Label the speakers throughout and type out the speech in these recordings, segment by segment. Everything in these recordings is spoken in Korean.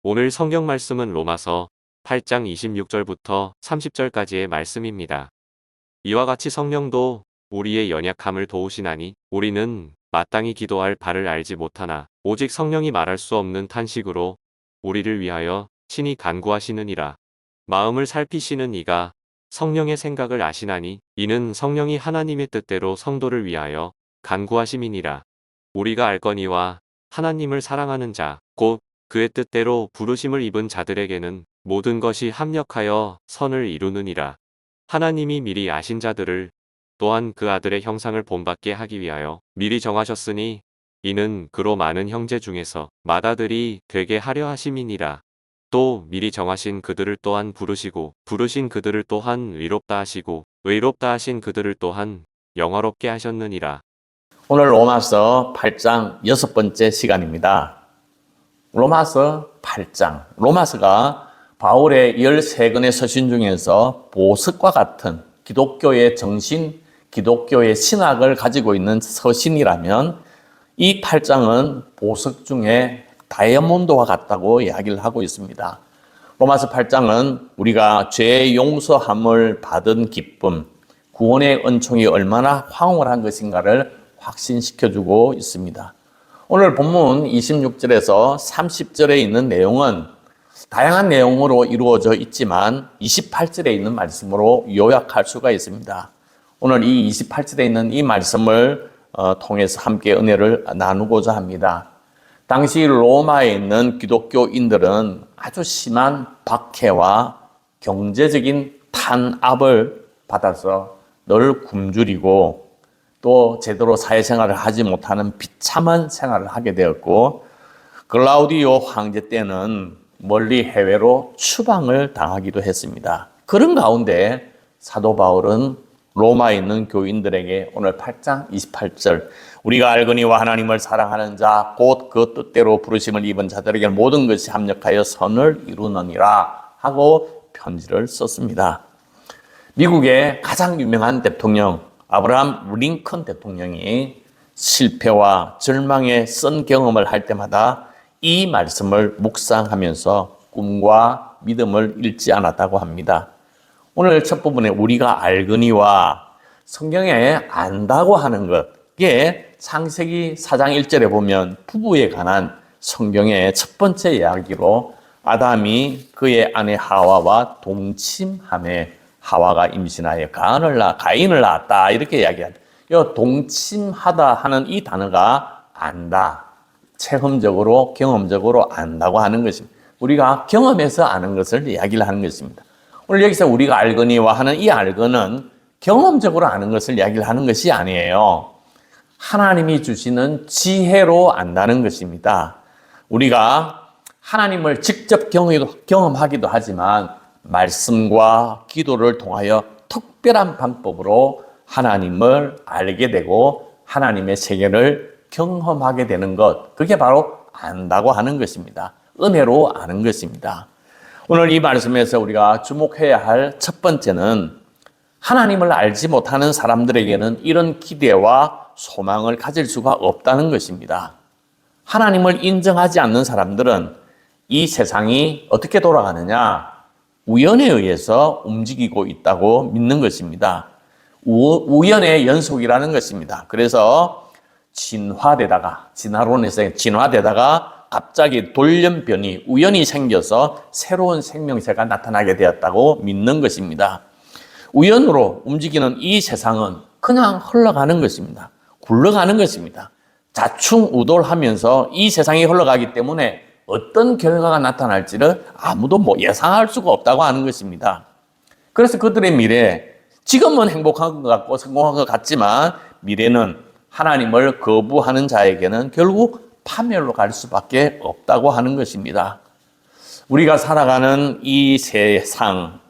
Speaker 1: 오늘 성경 말씀은 로마서 8장 26절부터 30절까지의 말씀입니다. 이와 같이 성령도 우리의 연약함을 도우시나니 우리는 마땅히 기도할 바를 알지 못하나 오직 성령이 말할 수 없는 탄식으로 우리를 위하여 친히 간구하시느니라. 마음을 살피시는 이가 성령의 생각을 아시나니 이는 성령이 하나님의 뜻대로 성도를 위하여 간구하심이니라. 우리가 알거니와 하나님을 사랑하는 자, 곧 그의 뜻대로 부르심을 입은 자들에게는 모든 것이 합력하여 선을 이루느니라. 하나님이 미리 아신 자들을 또한 그 아들의 형상을 본받게 하기 위하여 미리 정하셨으니 이는 그로 많은 형제 중에서 맏아들이 되게 하려 하심이니라. 또 미리 정하신 그들을 또한 부르시고 부르신 그들을 또한 의롭다 하시고 의롭다 하신 그들을 또한 영화롭게 하셨느니라.
Speaker 2: 오늘 로마서 8장 6번째 시간입니다. 로마서 8장. 로마서가 바울의 13권의 서신 중에서 보석과 같은 기독교의 정신, 기독교의 신학을 가지고 있는 서신이라면 이 8장은 보석 중에 다이아몬드와 같다고 이야기를 하고 있습니다. 로마서 8장은 우리가 죄 용서함을 받은 기쁨, 구원의 은총이 얼마나 황홀한 것인가를 확신시켜주고 있습니다. 오늘 본문 26절에서 30절에 있는 내용은 다양한 내용으로 이루어져 있지만 28절에 있는 말씀으로 요약할 수가 있습니다. 오늘 이 28절에 있는 이 말씀을 통해서 함께 은혜를 나누고자 합니다. 당시 로마에 있는 기독교인들은 아주 심한 박해와 경제적인 탄압을 받아서 늘 굶주리고 또 제대로 사회생활을 하지 못하는 비참한 생활을 하게 되었고, 글라우디오 황제 때는 멀리 해외로 추방을 당하기도 했습니다. 그런 가운데 사도 바울은 로마에 있는 교인들에게 오늘 8장 28절 우리가 알거니와 하나님을 사랑하는 자 곧 그 뜻대로 부르심을 입은 자들에게 모든 것이 합력하여 선을 이루느니라 하고 편지를 썼습니다. 미국의 가장 유명한 대통령 아브라함 링컨 대통령이 실패와 절망의 쓴 경험을 할 때마다 이 말씀을 묵상하면서 꿈과 믿음을 잃지 않았다고 합니다. 오늘 첫 부분에 우리가 알거니와 성경에 안다고 하는 것, 이게 창세기 4장 1절에 보면 부부에 관한 성경의 첫 번째 이야기로 아담이 그의 아내 하와와 동침함에 하와가 임신하여 가인을 낳았다 이렇게 이야기합니다. 이 동침하다 하는 이 단어가 안다, 체험적으로 경험적으로 안다고 하는 것입니다. 우리가 경험해서 아는 것을 이야기를 하는 것입니다. 오늘 여기서 우리가 알거니와 하는 이 알거는 경험적으로 아는 것을 이야기를 하는 것이 아니에요. 하나님이 주시는 지혜로 안다는 것입니다. 우리가 하나님을 직접 경험하기도 하지만 말씀과 기도를 통하여 특별한 방법으로 하나님을 알게 되고 하나님의 세계를 경험하게 되는 것, 그게 바로 안다고 하는 것입니다. 은혜로 아는 것입니다. 오늘 이 말씀에서 우리가 주목해야 할 첫 번째는 하나님을 알지 못하는 사람들에게는 이런 기대와 소망을 가질 수가 없다는 것입니다. 하나님을 인정하지 않는 사람들은 이 세상이 어떻게 돌아가느냐? 우연에 의해서 움직이고 있다고 믿는 것입니다. 우연의 연속이라는 것입니다. 그래서 진화론에서 진화되다가 갑자기 돌연변이 우연히 생겨서 새로운 생명체가 나타나게 되었다고 믿는 것입니다. 우연으로 움직이는 이 세상은 그냥 흘러가는 것입니다. 굴러가는 것입니다. 자충우돌하면서 이 세상이 흘러가기 때문에 어떤 결과가 나타날지를 아무도 예상할 수가 없다고 하는 것입니다. 그래서 그들의 미래, 지금은 행복한 것 같고 성공한 것 같지만 미래는 하나님을 거부하는 자에게는 결국 파멸로 갈 수밖에 없다고 하는 것입니다. 우리가 살아가는 이 세상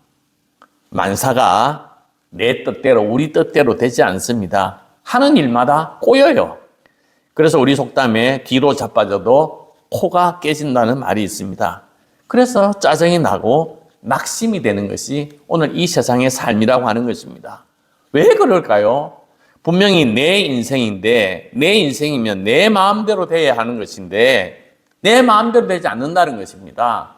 Speaker 2: 만사가 내 뜻대로 우리 뜻대로 되지 않습니다. 하는 일마다 꼬여요. 그래서 우리 속담에 뒤로 자빠져도 코가 깨진다는 말이 있습니다. 그래서 짜증이 나고 낙심이 되는 것이 오늘 이 세상의 삶이라고 하는 것입니다. 왜 그럴까요? 분명히 내 인생인데 내 인생이면 내 마음대로 돼야 하는 것인데 내 마음대로 되지 않는다는 것입니다.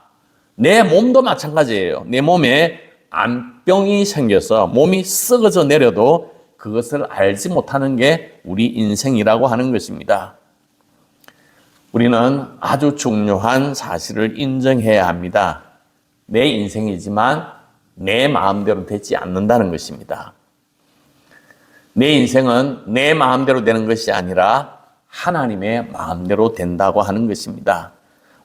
Speaker 2: 내 몸도 마찬가지예요. 내 몸에 암병이 생겨서 몸이 썩어져 내려도 그것을 알지 못하는 게 우리 인생이라고 하는 것입니다. 우리는 아주 중요한 사실을 인정해야 합니다. 내 인생이지만 내 마음대로 되지 않는다는 것입니다. 내 인생은 내 마음대로 되는 것이 아니라 하나님의 마음대로 된다고 하는 것입니다.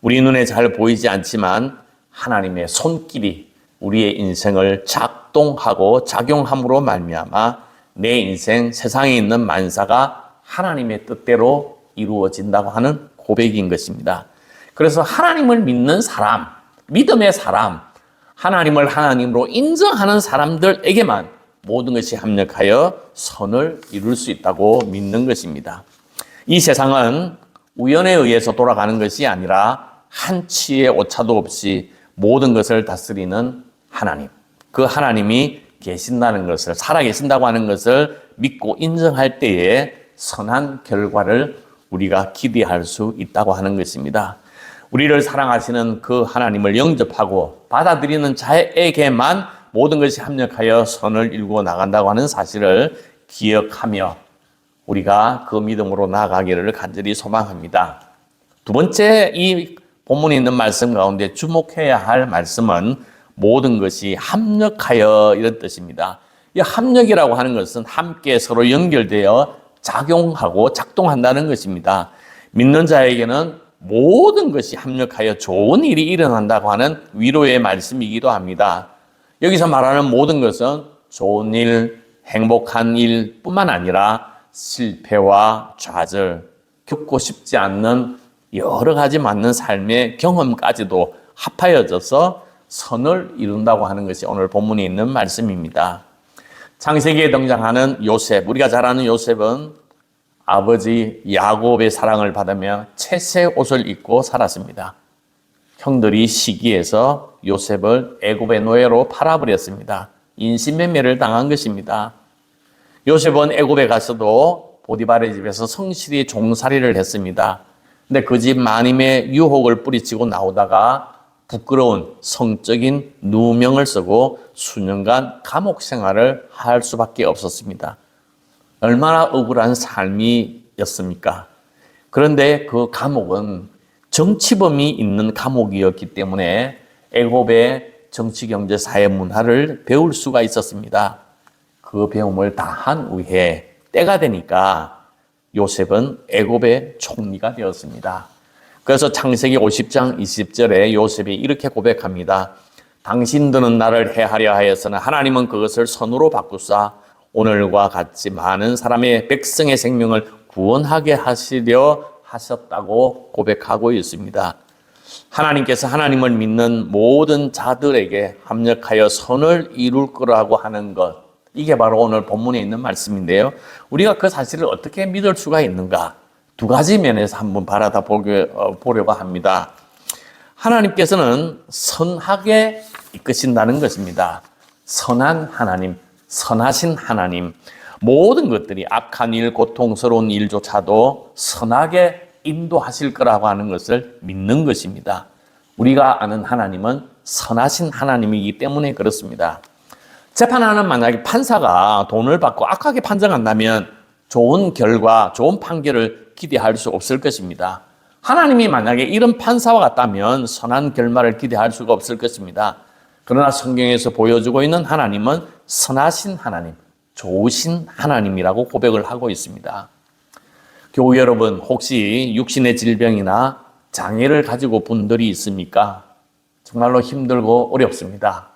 Speaker 2: 우리 눈에 잘 보이지 않지만 하나님의 손길이 우리의 인생을 작동하고 작용함으로 말미암아 내 인생, 세상에 있는 만사가 하나님의 뜻대로 이루어진다고 하는 고백인 것입니다. 그래서 하나님을 믿는 사람, 믿음의 사람, 하나님을 하나님으로 인정하는 사람들에게만 모든 것이 합력하여 선을 이룰 수 있다고 믿는 것입니다. 이 세상은 우연에 의해서 돌아가는 것이 아니라 한치의 오차도 없이 모든 것을 다스리는 하나님, 그 하나님이 계신다는 것을, 살아계신다고 하는 것을 믿고 인정할 때에 선한 결과를 우리가 기대할 수 있다고 하는 것입니다. 우리를 사랑하시는 그 하나님을 영접하고 받아들이는 자에게만 모든 것이 합력하여 선을 이루고 나간다고 하는 사실을 기억하며 우리가 그 믿음으로 나아가기를 간절히 소망합니다. 두 번째, 이 본문에 있는 말씀 가운데 주목해야 할 말씀은 모든 것이 합력하여 이런 뜻입니다. 이 합력이라고 하는 것은 함께 서로 연결되어 작용하고 작동한다는 것입니다. 믿는 자에게는 모든 것이 합력하여 좋은 일이 일어난다고 하는 위로의 말씀이기도 합니다. 여기서 말하는 모든 것은 좋은 일, 행복한 일뿐만 아니라 실패와 좌절, 겪고 싶지 않는 여러 가지 맞는 삶의 경험까지도 합하여져서 선을 이룬다고 하는 것이 오늘 본문에 있는 말씀입니다. 창세기에 등장하는 요셉, 우리가 잘 아는 요셉은 아버지 야곱의 사랑을 받으며 채색 옷을 입고 살았습니다. 형들이 시기해서 요셉을 애굽의 노예로 팔아버렸습니다. 인신매매를 당한 것입니다. 요셉은 애굽에 가서도 보디발의 집에서 성실히 종살이를 했습니다. 근데 그 집 마님의 유혹을 뿌리치고 나오다가 부끄러운 성적인 누명을 쓰고 수년간 감옥 생활을 할 수밖에 없었습니다. 얼마나 억울한 삶이었습니까? 그런데 그 감옥은 정치범이 있는 감옥이었기 때문에 애굽의 정치, 경제, 사회 문화를 배울 수가 있었습니다. 그 배움을 다 한 후에 때가 되니까 요셉은 애굽의 총리가 되었습니다. 그래서 창세기 50장 20절에 요셉이 이렇게 고백합니다. 당신들은 나를 해하려 하였으나 하나님은 그것을 선으로 바꾸사 오늘과 같이 많은 사람의 백성의 생명을 구원하게 하시려 하셨다고 고백하고 있습니다. 하나님께서 하나님을 믿는 모든 자들에게 합력하여 선을 이룰 거라고 하는 것, 이게 바로 오늘 본문에 있는 말씀인데요. 우리가 그 사실을 어떻게 믿을 수가 있는가? 두 가지 면에서 한번 바라다 보려고 합니다. 하나님께서는 선하게 이끄신다는 것입니다. 선한 하나님, 선하신 하나님, 모든 것들이 악한 일, 고통스러운 일조차도 선하게 인도하실 거라고 하는 것을 믿는 것입니다. 우리가 아는 하나님은 선하신 하나님이기 때문에 그렇습니다. 재판하는 만약에 판사가 돈을 받고 악하게 판정한다면 좋은 결과, 좋은 판결을 기대할 수 없을 것입니다. 하나님이 만약에 이런 판사와 같다면 선한 결말을 기대할 수가 없을 것입니다. 그러나 성경에서 보여주고 있는 하나님은 선하신 하나님, 좋으신 하나님이라고 고백을 하고 있습니다. 교우 여러분, 혹시 육신의 질병이나 장애를 가지고 분들이 있습니까? 정말로 힘들고 어렵습니다.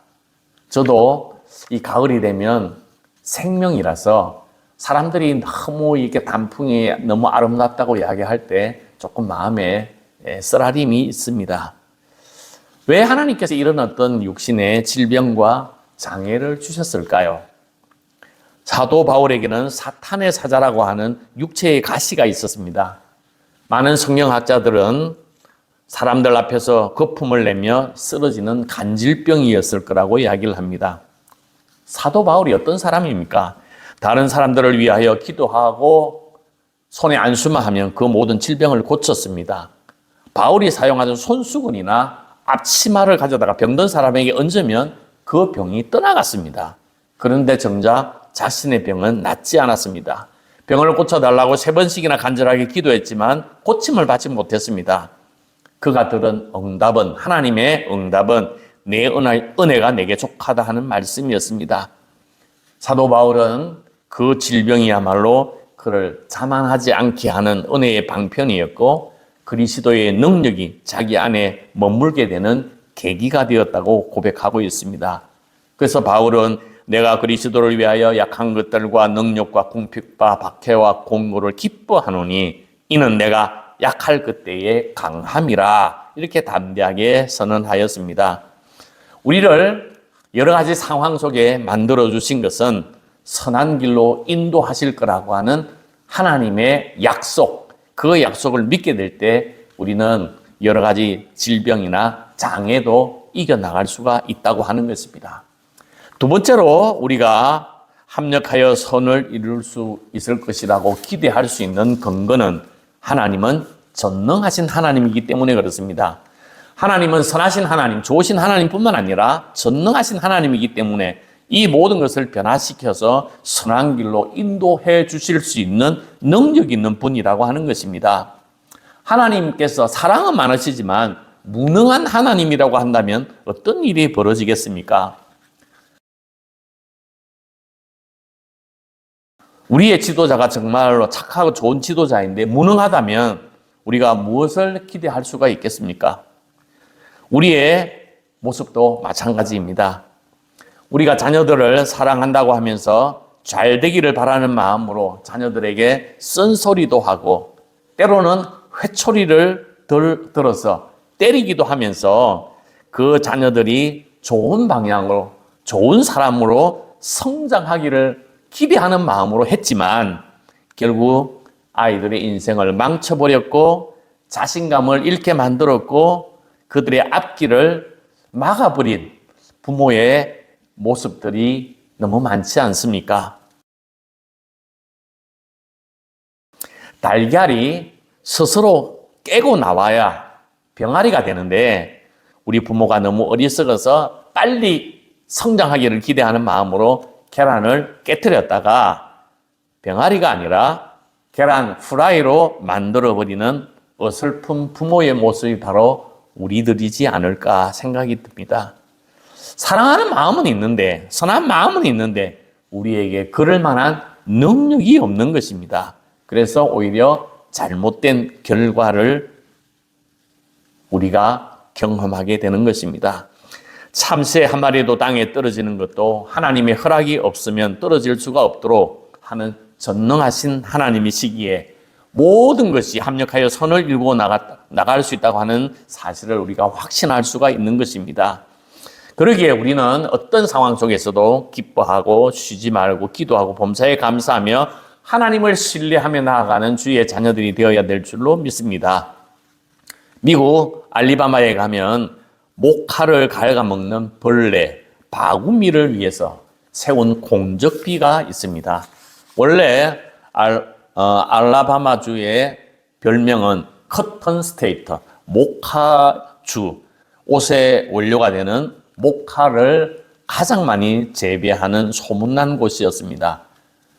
Speaker 2: 저도 이 가을이 되면 생명이라서 사람들이 너무 이렇게 단풍이 너무 아름답다고 이야기할 때 조금 마음에 쓰라림이 있습니다. 왜 하나님께서 이런 어떤 육신의 질병과 장애를 주셨을까요? 사도 바울에게는 사탄의 사자라고 하는 육체의 가시가 있었습니다. 많은 성경학자들은 사람들 앞에서 거품을 내며 쓰러지는 간질병이었을 거라고 이야기를 합니다. 사도 바울이 어떤 사람입니까? 다른 사람들을 위하여 기도하고 손에 안수만 하면 그 모든 질병을 고쳤습니다. 바울이 사용하던 손수건이나 앞치마를 가져다가 병든 사람에게 얹으면 그 병이 떠나갔습니다. 그런데 정작 자신의 병은 낫지 않았습니다. 병을 고쳐달라고 3번씩이나 간절하게 기도했지만 고침을 받지 못했습니다. 그가 들은 응답은, 하나님의 응답은 내 은혜가 내게 족하다 하는 말씀이었습니다. 사도 바울은 그 질병이야말로 그를 자만하지 않게 하는 은혜의 방편이었고 그리스도의 능력이 자기 안에 머물게 되는 계기가 되었다고 고백하고 있습니다. 그래서 바울은 내가 그리스도를 위하여 약한 것들과 능력과 궁핍과 박해와 공고를 기뻐하노니 이는 내가 약할 그때의 강함이라 이렇게 담대하게 선언하였습니다. 우리를 여러 가지 상황 속에 만들어 주신 것은 선한 길로 인도하실 거라고 하는 하나님의 약속, 그 약속을 믿게 될 때 우리는 여러 가지 질병이나 장애도 이겨나갈 수가 있다고 하는 것입니다. 두 번째로 우리가 합력하여 선을 이룰 수 있을 것이라고 기대할 수 있는 근거는 하나님은 전능하신 하나님이기 때문에 그렇습니다. 하나님은 선하신 하나님, 좋으신 하나님뿐만 아니라 전능하신 하나님이기 때문에 이 모든 것을 변화시켜서 선한 길로 인도해 주실 수 있는 능력 있는 분이라고 하는 것입니다. 하나님께서 사랑은 많으시지만 무능한 하나님이라고 한다면 어떤 일이 벌어지겠습니까? 우리의 지도자가 정말로 착하고 좋은 지도자인데 무능하다면 우리가 무엇을 기대할 수가 있겠습니까? 우리의 모습도 마찬가지입니다. 우리가 자녀들을 사랑한다고 하면서 잘 되기를 바라는 마음으로 자녀들에게 쓴소리도 하고 때로는 회초리를 들어서 때리기도 하면서 그 자녀들이 좋은 방향으로 좋은 사람으로 성장하기를 기대하는 마음으로 했지만 결국 아이들의 인생을 망쳐버렸고 자신감을 잃게 만들었고 그들의 앞길을 막아버린 부모의 모습들이 너무 많지 않습니까? 달걀이 스스로 깨고 나와야 병아리가 되는데 우리 부모가 너무 어리석어서 빨리 성장하기를 기대하는 마음으로 계란을 깨트렸다가 병아리가 아니라 계란 후라이로 만들어버리는 어설픈 부모의 모습이 바로 우리들이지 않을까 생각이 듭니다. 사랑하는 마음은 있는데, 선한 마음은 있는데 우리에게 그럴 만한 능력이 없는 것입니다. 그래서 오히려 잘못된 결과를 우리가 경험하게 되는 것입니다. 참새 한 마리도 땅에 떨어지는 것도 하나님의 허락이 없으면 떨어질 수가 없도록 하는 전능하신 하나님이시기에 모든 것이 합력하여 선을 이루고 나갈 수 있다고 하는 사실을 우리가 확신할 수가 있는 것입니다. 그러기에 우리는 어떤 상황 속에서도 기뻐하고 쉬지 말고 기도하고 범사에 감사하며 하나님을 신뢰하며 나아가는 주의 자녀들이 되어야 될 줄로 믿습니다. 미국 알리바마에 가면 목화를 갉아먹는 벌레, 바구미를 위해서 세운 공적비가 있습니다. 원래 알라바마주의 별명은 커튼 스테이트, 목화주, 옷의 원료가 되는 목화를 가장 많이 재배하는 소문난 곳이었습니다.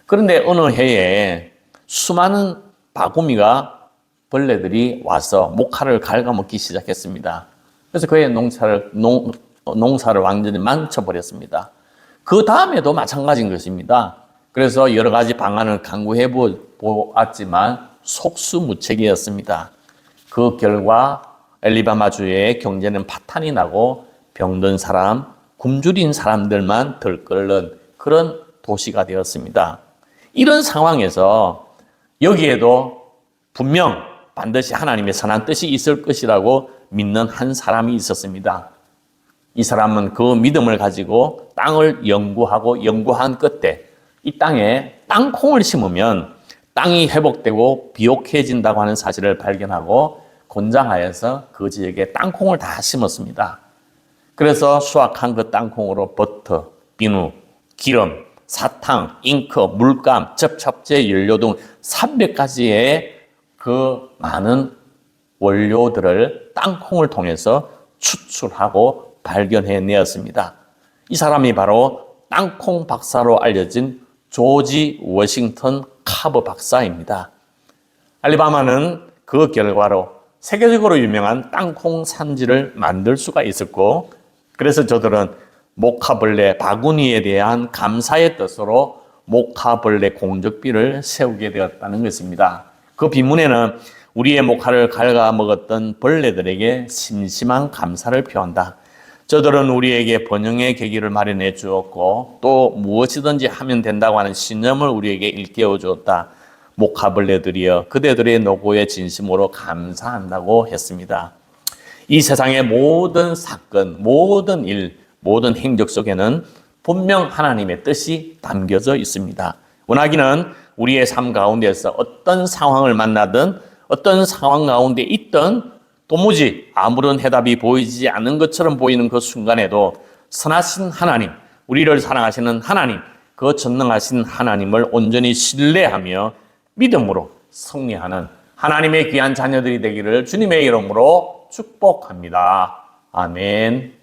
Speaker 2: 그런데 어느 해에 수많은 바구미가 벌레들이 와서 목화를 갉아먹기 시작했습니다. 그래서 그의 농사를 완전히 망쳐버렸습니다. 그 다음에도 마찬가지인 것입니다. 그래서 여러 가지 방안을 강구해 보았지만 속수무책이었습니다. 그 결과 알리바마주의 경제는 파탄이 나고 병든 사람, 굶주린 사람들만 들끓는 그런 도시가 되었습니다. 이런 상황에서 여기에도 분명 반드시 하나님의 선한 뜻이 있을 것이라고 믿는 한 사람이 있었습니다. 이 사람은 그 믿음을 가지고 땅을 연구한 끝에 이 땅에 땅콩을 심으면 땅이 회복되고 비옥해진다고 하는 사실을 발견하고 권장하여서 그 지역에 땅콩을 다 심었습니다. 그래서 수확한 그 땅콩으로 버터, 비누, 기름, 사탕, 잉크, 물감, 접착제, 연료 등 300가지의 그 많은 원료들을 땅콩을 통해서 추출하고 발견해내었습니다. 이 사람이 바로 땅콩 박사로 알려진 조지 워싱턴 카버 박사입니다. 알리바마는 그 결과로 세계적으로 유명한 땅콩 산지를 만들 수가 있었고, 그래서 저들은 모카벌레 바구니에 대한 감사의 뜻으로 모카벌레 공적비를 세우게 되었다는 것입니다. 그 비문에는 우리의 모카를 갉아먹었던 벌레들에게 심심한 감사를 표한다. 저들은 우리에게 번영의 계기를 마련해 주었고 또 무엇이든지 하면 된다고 하는 신념을 우리에게 일깨워 주었다. 모카벌레들이여 그대들의 노고에 진심으로 감사한다고 했습니다. 이 세상의 모든 사건, 모든 일, 모든 행적 속에는 분명 하나님의 뜻이 담겨져 있습니다. 원하기는 우리의 삶 가운데서 어떤 상황을 만나든 어떤 상황 가운데 있든 도무지 아무런 해답이 보이지 않는 것처럼 보이는 그 순간에도 선하신 하나님, 우리를 사랑하시는 하나님, 그 전능하신 하나님을 온전히 신뢰하며 믿음으로 승리하는 하나님의 귀한 자녀들이 되기를 주님의 이름으로 축복합니다. 아멘.